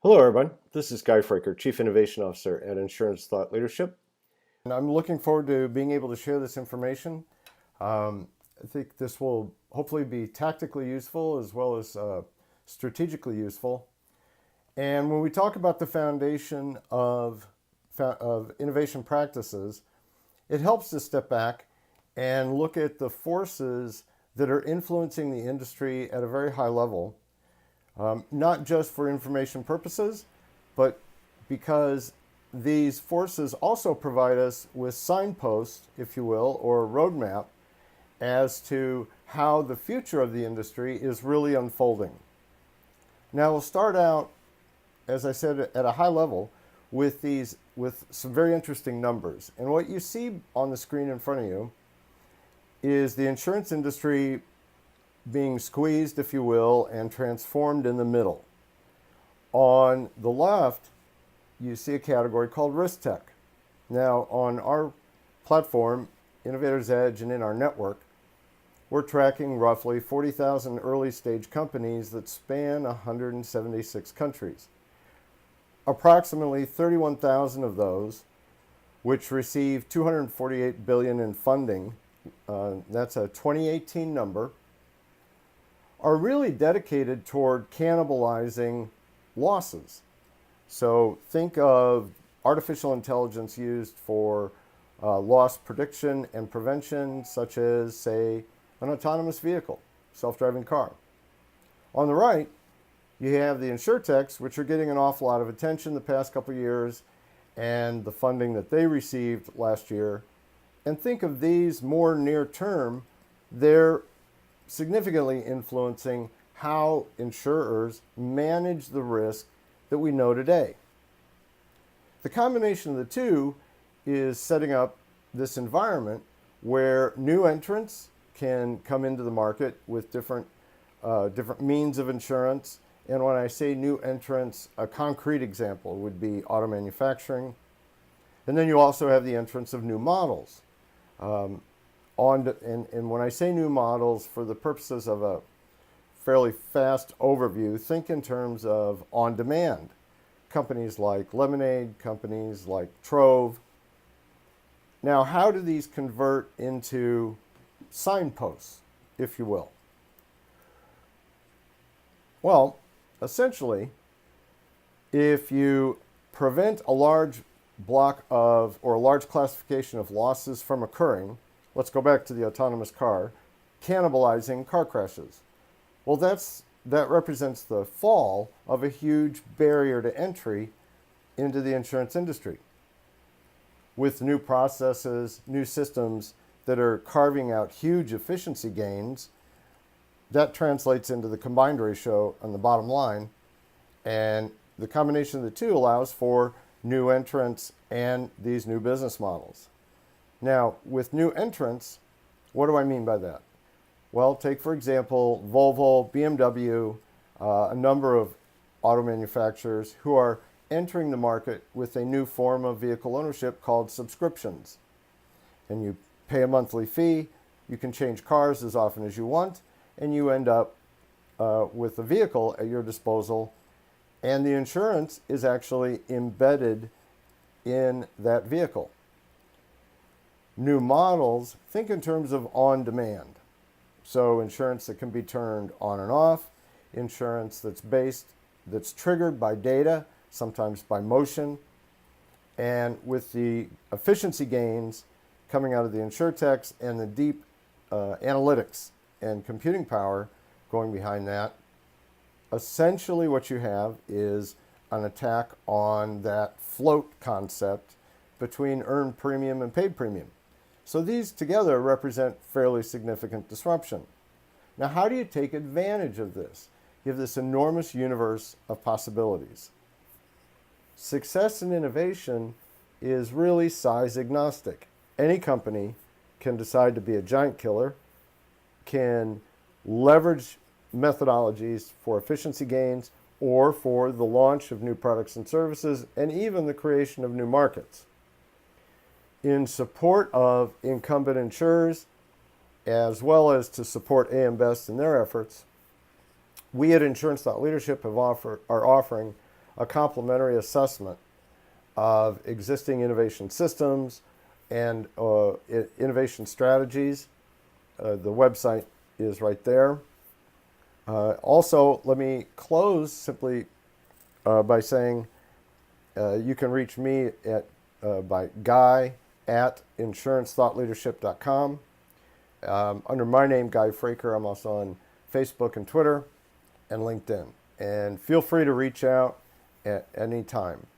Hello, everyone. This is Guy Fraker, Chief Innovation Officer at Insurance Thought Leadership. And I'm looking forward to being able to share this information. I think this will hopefully be tactically useful as well as strategically useful. And when we talk about the foundation of innovation practices, it helps to step back and look at the forces that are influencing the industry at a very high level, not just for information purposes, but because these forces also provide us with signposts, if you will, or a roadmap as to how the future of the industry is really unfolding. Now we'll start out, as I said, at a high level with some very interesting numbers. And what you see on the screen in front of you is the insurance industry being squeezed, if you will, and transformed in the middle. On the left, you see a category called risk tech. Now, on our platform, Innovators Edge, and in our network, we're tracking roughly 40,000 early stage companies that span 176 countries. Approximately 31,000 of those, which receive $248 billion in funding, that's a 2018 number, are really dedicated toward cannibalizing losses. So think of artificial intelligence used for loss prediction and prevention, such as, say, an autonomous vehicle, self-driving car. On the right, you have the insurtechs, which are getting an awful lot of attention the past couple of years, and the funding that they received last year. And think of these more near term. They're significantly influencing how insurers manage the risk that we know today. The combination of the two is setting up this environment where new entrants can come into the market with different means of insurance. And when I say new entrants, a concrete example would be auto manufacturing. And then you also have the entrance of new models. And when I say new models, for the purposes of a fairly fast overview, think in terms of on-demand. Companies like Lemonade, companies like Trove. Now, how do these convert into signposts, if you will? Well, essentially, if you prevent a large block of, or a large classification of losses from occurring, let's go back to the autonomous car, cannibalizing car crashes. Well, that represents the fall of a huge barrier to entry into the insurance industry. With new processes, new systems that are carving out huge efficiency gains, that translates into the combined ratio on the bottom line. And the combination of the two allows for new entrants and these new business models. Now, with new entrants, what do I mean by that? Well, take, for example, Volvo, BMW, a number of auto manufacturers who are entering the market with a new form of vehicle ownership called subscriptions. And you pay a monthly fee, you can change cars as often as you want, and you end up with a vehicle at your disposal, and the insurance is actually embedded in that vehicle. New models, think in terms of on-demand. So insurance that can be turned on and off, insurance that's triggered by data, sometimes by motion, and with the efficiency gains coming out of the insurtechs and the deep analytics and computing power going behind that, essentially what you have is an attack on that float concept between earned premium and paid premium. So these together represent fairly significant disruption. Now, how do you take advantage of this? You have this enormous universe of possibilities. Success in innovation is really size agnostic. Any company can decide to be a giant killer, can leverage methodologies for efficiency gains or for the launch of new products and services, and even the creation of new markets. In support of incumbent insurers, as well as to support AM Best in their efforts, we at Insurance Thought Leadership are offering a complimentary assessment of existing innovation systems and innovation strategies. The website is right there. Also, let me close simply by saying you can reach me by guy@insurancethoughtleadership.com. Under my name, Guy Fraker. I'm also on Facebook and Twitter and LinkedIn. And feel free to reach out at any time.